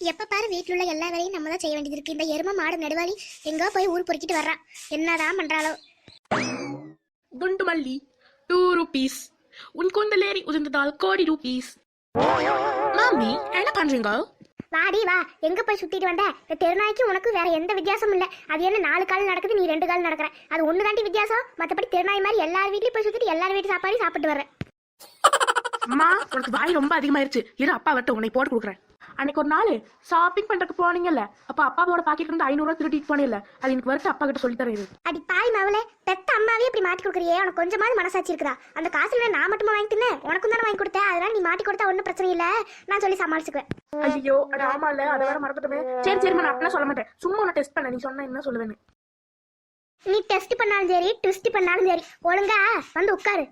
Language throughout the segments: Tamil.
எப்ப பாரு வீட்டுல உள்ள எல்லா வேலையும் நம்ம தான் செய்ய வேண்டியது இருக்கு. இந்த எரும மாடு நடுவாளி எங்கோ போய் ஊர் பொறுக்கிட்டு வர்றா. என்னதான் பண்றாளோ. குண்டு மல்லி 2 rupees. உன் கூந்தலேறி உதிர்ந்ததால் கோடி ரூபீஸ். மாமி என்ன பண்றீங்க? வாடி வா, எங்க போய் சுத்திட்டு வந்த? இந்த தெருநாய்க்கு உனக்கு வேற எந்த வித்தியாசமும் இல்ல. அது என்ன 4 கால் நடக்குது, நீ 2 கால் நடக்கிற. அது ஒண்ணு தாண்டி வித்தியாசம். மத்தபடி தெருநாய் மாதிரி எல்லார் வீட்லயும் போய் சுத்திட்டு எல்லார் வீட்டு சாப்பாடு சாப்பிட்டு வர்ற. அம்மா உனக்கு வாய் ரொம்ப அதிகமாயிருச்சு. இரு அப்பா வரட்டும், உன்னை போட்டு கொடுக்குறேன். அன்னைக்கு ஒரு நாள் ஷாப்பிங் பண்றதுக்கு போனீங்கல்ல, அப்ப அப்பாவோட பாக்கெட்ல இருந்து 500 ரூபாய் திருட்டிட்டு போனீங்கல்ல, அது எனக்கு வரட்டு அப்பா கிட்ட சொல்லி தரேன். அடி பாய் மவளே, பெத்த அம்மாவே இப்படி மாட்டி கொடுக்குறியே, உனக்கு கொஞ்சமாவது மனசாட்சி இருக்குதா? அந்த காசுல நான் மட்டுமா வாங்கி தின்னேன், உனக்கும் தானே வாங்கி கொடுத்தேன். அதனால நீ மாட்டி கொடுத்தா ஒன்றும் பிரச்சனை இல்ல, நான் சொல்லி சமாளிச்சுக்குவேன். ஐயோ அது ஆமா இல்ல, அதை வேற மறந்துட்டுமே. சரி சரி, நான் அப்படிலாம் சொல்ல மாட்டேன். சும்மா நான் டெஸ்ட் பண்ண, நீ சொன்ன என்ன சொல்லுவேன்னு. நீ டெஸ்ட் பண்ணாலும் சரி ட்விஸ்ட் பண்ணாலும் சரி ஒழுங்கா வந்து உட்காரு.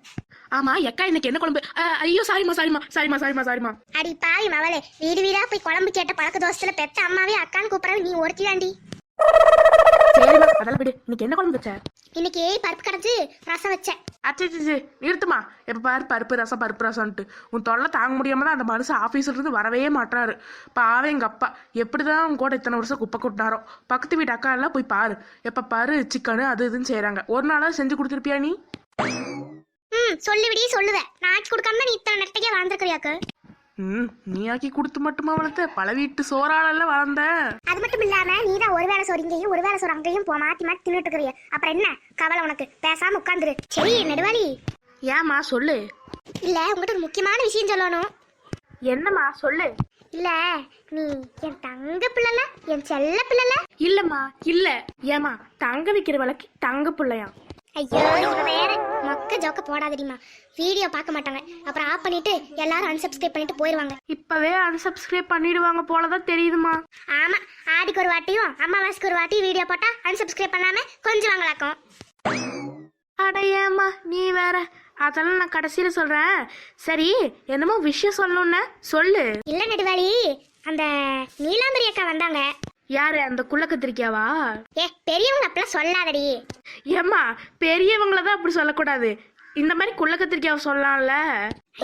ஆமா எக்கா, இன்னைக்கு என்ன குழம்பு? ஐயோ சாரிமா. அடி பாய் மவளே, வீடு வீடா போய் குழம்பு கேட்ட பழக்க தோசத்துல பெத்த அம்மாவே அக்கான்னு கூப்பிடறது நீ ஒருத்தி தாண்டி. சரிமா அதெல்லாம் விடு. இன்னைக்கு என்ன குழம்பு வச்ச? இன்னைக்கு பருப்பு கடைஞ்சு ரசம் வச்சேன். அச்சே நிறுத்துமா. எப்ப பாரு பருப்பு ரசம்ட்டு உன் தொல்லை தாங்க முடியாம தான் அந்த மனுஷன் ஆபீஸ்ல இருந்து வரவே மாட்டாரு. பாவே எங்க அப்பா எப்படிதான் உங்க கூட இத்தனை வருஷம் குப்பை கொட்டினாரோ. பக்கத்து வீட்டு அக்கா எல்லாம் போய் பாரு, எப்ப பாரு சிக்கனு அது இதுன்னு செய்யறாங்க. ஒரு நாளாவது செஞ்சு கொடுத்துருப்பியா நீ? சொல்லுவிடி சொல்லுவேன். நான் ஆக்கி கொடுக்காம நீ இத்தனை நெட்டைக்கே வாழ்ந்துருக்கிறியாக்கு. நீ ஆக்கி கொடுத்து மட்டுமா வளர்த்த? பல வீட்டு சோறாளெல்லாம் வளர்ந்த. அது மட்டும் இல்லாம நீதான் ஒரு வேளை சோறு இங்கேயும் ஒரு வேளை சோறு அங்கேயும் மாத்தி மாத்தி தின்னுட்டு இருக்கிறிய. அப்புறம் என்ன கவலை உனக்கு? பேசாம உட்காந்துரு. சரி நெடுவாளி. ஏமா சொல்லு. இல்ல உங்ககிட்ட ஒரு முக்கியமான விஷயம் சொல்லணும். என்னம்மா சொல்லு. இல்ல நீ என் தங்க பிள்ளைல, என் செல்ல பிள்ளைல. இல்லம்மா இல்ல. ஏமா தங்க விக்கிற விலைக்கு தங்க பிள்ளையா? ஐயோ இவ வேற மொக்க ஜோக்க போடாதடிமா. வீடியோ பார்க்க மாட்டாங்க, அப்புறம் ஆஃப் பண்ணிட்டு எல்லாரும் அன்சப்ஸ்கிரைப் பண்ணிட்டு போயிருவாங்க. இப்பவே அன்சப்ஸ்கிரைப் பண்ணிடுவாங்க போலதான் தெரியுதுமா. ஆமா, ஆடிக்கு ஒரு வாட்டியும் அம்மாவாசைக்கு ஒரு வாட்டியும் வீடியோ போட்டா அன்சப்ஸ்கிரைப் பண்ணாம கொஞ்சம் வாங்கலாக்கும். அடையம்மா நீ வேற. அதெல்லாம் நான் கடைசியில சொல்றேன். சரி என்னமோ விஷயம் சொல்லணும்னு சொல்லு. இல்ல நெடுவாளி, அந்த நீலாம்பரி அக்கா வந்தாங்க. யாரு? அந்த குள்ள கத்திரிக்காவா? பெரியவங்க அப்பெல்லாம் சொல்லாதடி. ஏம்மா பெரியவங்களதான் அப்படி சொல்லக்கூடாது. இந்த மாதிரி குள்ள கத்திரிக்காவை சொல்லலாம்ல.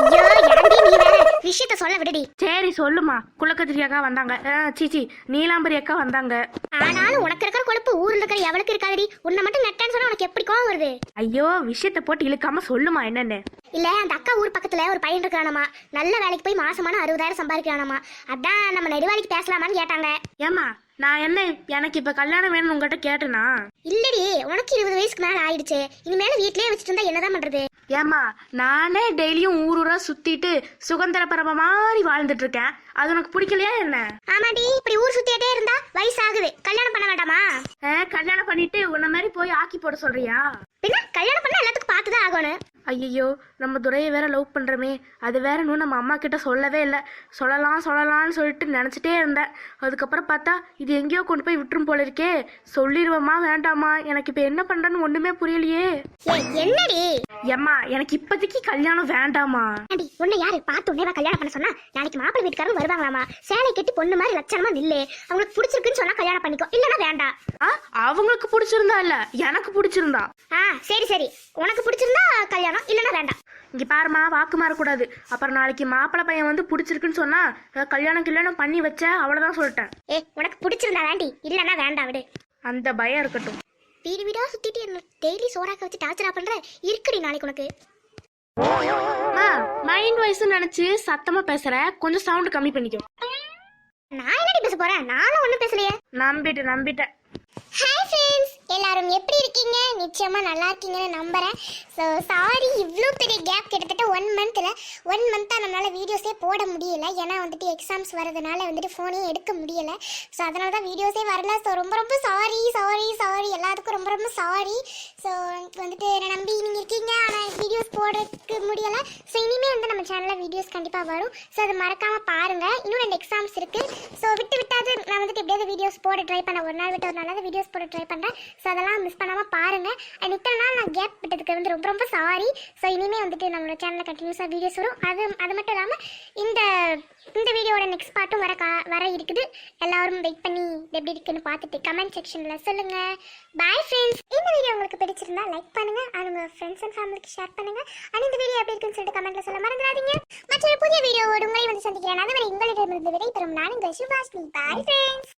ஐயோ ஏன்டி நீ வேற விஷயத்த சொல்ல விடுடி. சரி சொல்லுமா. குள்ள கத்திரிக்கா வந்தாங்க. சீச்சி நீலாம்பரி அக்கா வந்தாங்க. ஆனாலும் உனக்கு இருக்கிற கொழுப்பு ஊர்ல இருக்கிற எவளுக்கு இருக்காதடி. உன்னை மட்டும் நெட்டான்னு சொன்னா உனக்கு எப்படி கோவம் வருது? ஐயோ விஷயத்த போட்டு இழுக்காம சொல்லுமா என்னன்னு. இல்ல அந்த அக்கா ஊர் பக்கத்துல ஒரு பையன் இருக்கிறானாமா, நல்ல வேலைக்கு போய் மாசமான 60,000 சம்பாதிக்கிறானாமா. அதான் நம்ம நெடுவாளிக்கு பேசலாமான்னு கேட்டாங்க. ஏமா நான் என்ன எனக்கு இப்ப கல்யாணம் வேணும்னு உங்ககிட்ட கேட்டேனா? இல்லடி, உனக்கு 20 வயசுக்கு மேல ஆயிடுச்சு. இனிமேல வீட்லயே வச்சுட்டு இருந்தா என்னதான் பண்றது? ஏமா நானே டெய்லியும் ஊரூரா சுத்திட்டு சுதந்திர பரம மாதிரி வாழ்ந்துட்டு இருக்கேன். அது உனக்கு பிடிக்கலையா என்ன? ஆமாடி, இப்படி ஊர் சுத்திட்டே இருந்தா வயசாகுது. கல்யாணம் பண்ண வேண்டாமா? கல்யாணம் பண்ணிட்டு உன்ன மாதிரி போய் ஆக்கி போட சொல்றியா? பின்ன கல்யாணம் பண்ணா எல்லாத்துக்கும் பார்த்துதான் ஆகணும். ஐயோ நம்ம துரையை வேற லவ் பண்றமே, அது வேற இன்னும் நம்ம அம்மா கிட்ட சொல்லவே இல்லை. சொல்லலாம்னு சொல்லிட்டு நினைச்சிட்டே இருந்தேன். அதுக்கப்புறம் பார்த்தா இது எங்கேயோ கொண்டு போய் விட்டுரும் போல இருக்கே. சொல்லிடுவோமா வேண்டாமா? எனக்கு இப்ப என்ன பண்றேன்னு ஒண்ணுமே புரியலையே. என்னடி? ஏம்மா எனக்கு இப்போதைக்கு கல்யாணம் வேண்டாமா. உன்னை யாரு பார்த்து உடனே கல்யாணம் பண்ண சொன்னா? நாளைக்கு மாப்பிள்ளை வீட்டுக்காரங்க வருவாங்களாமா. சேலை கட்டி பொண்ணு மாதிரி லட்சணமா நில்லு. அவங்களுக்கு பிடிச்சிருக்குன்னு சொன்னா கல்யாணம் பண்ணிக்கோ, இல்லன்னா வேண்டாம். அவங்களுக்கு பிடிச்சிருந்தா இல்ல, எனக்கு பிடிச்சிருந்தா. சரி சரி, உனக்கு பிடிச்சிருந்தா கல்யாணம், இல்லன்னா வேண்டாம். இங்க பாருமா, வாக்கு மாறக்கூடாது. அப்புறம் நாளைக்கு மாப்பிள்ளை பையன் வந்து பிடிச்சிருக்குன்னு சொன்னா கல்யாணம் பண்ணி வச்ச அவ்வளவுதான் சொல்லிட்டேன். உனக்கு பிடிச்சிருந்தா வேண்டி, இல்லன்னா வேண்டாம் விடு. அந்த பயம் இருக்கட்டும். வீடு வீடா சுத்திட்டு என்ன டெய்லி சோறாக்க வச்சு டார்ச்சரா பண்ற இருக்குடி நாளைக்கு உனக்கு. மைண்ட் வாய்ஸ் நினைச்சு சத்தமா பேசுற, கொஞ்சம் சவுண்ட் கம்மி பண்ணிக்கோ. நான் என்னடி பேச போறேன்? நானும் ஒண்ணும் பேசலையே. நம்பிட்டேன். ஹாய் ஃப்ரெண்ட்ஸ், எல்லாரும் எப்படி இருக்கீங்க? நிச்சயமா நல்லா இருக்கீங்கன்னு நம்புறேன். ஸோ சாரி, இவ்வளோ பெரிய கேப், கிட்டத்தட்ட 1 மந்த்தாக நம்மளால வீடியோஸே போட முடியல. ஏன்னா வந்துட்டு எக்ஸாம்ஸ் வரதுனால வந்துட்டு ஃபோனே எடுக்க முடியலை. ஸோ அதனால தான் வீடியோஸே வரல. ஸோ ரொம்ப சாரி எல்லாத்துக்கும் ரொம்ப சாரி. ஸோ வந்துட்டு என்னை நம்பி நீங்கள் இருக்கீங்க, ஆனால் வீடியோஸ் போடுறதுக்கு முடியலை. ஸோ இனிமேல் வந்து நம்ம சேனலில் வீடியோஸ் கண்டிப்பாக வரும். ஸோ அதை மறக்காமல் பாருங்கள். இன்னும் 2 எக்ஸாம்ஸ் இருக்குது. ஸோ விட்டாது நான் வந்துட்டு எப்படியாவது வீடியோஸ் போட ட்ரை பண்ண, ஒரு நாள் விட்டு ஒரு நாளாவது வீடியோஸ் போட ட்ரை பண்ணுறேன். ஸோ அதெல்லாம் மிஸ் பண்ணாமல் பாருங்கள். அண்ட் இத்தனை நாள் நான் கேப் விட்டதுக்கு வந்து ரொம்ப ரொம்ப சாரி. ஸோ இனிமேல் வந்துட்டு நம்மளோட சேனலில் கண்டினியூஸாக வீடியோஸ் வரும். அது மட்டும் இல்லாமல் இந்த வீடியோட நெக்ஸ்ட் பார்ட்டும் வர இருக்குது. எல்லாரும் வெயிட் பண்ணி இது எப்படி இருக்குன்னு பார்த்துட்டு கமெண்ட் செக்ஷனில் சொல்லுங்கள். Bye friends. இந்த வீடியோ உங்களுக்கு பிடிச்சிருந்தா லைக் பண்ணுங்கள், அண்ட் உங்கள் ஃப்ரெண்ட்ஸ் அண்ட் ஃபேமிலிக்கு ஷேர் பண்ணுங்கள். அண்ட் இந்த வீடியோ எப்படி இருக்குன்னு சொல்லிட்டு கமெண்ட்டில் சொல்ல மறந்துடாதீங்க. மற்றொரு புதிய வீடியோவோடு உங்களை வந்து சந்திக்கிறேன். அதுவரை உங்களிடமிருந்து விடைபெறும் நான் உங்கள் சுபாஷினி. Bye friends.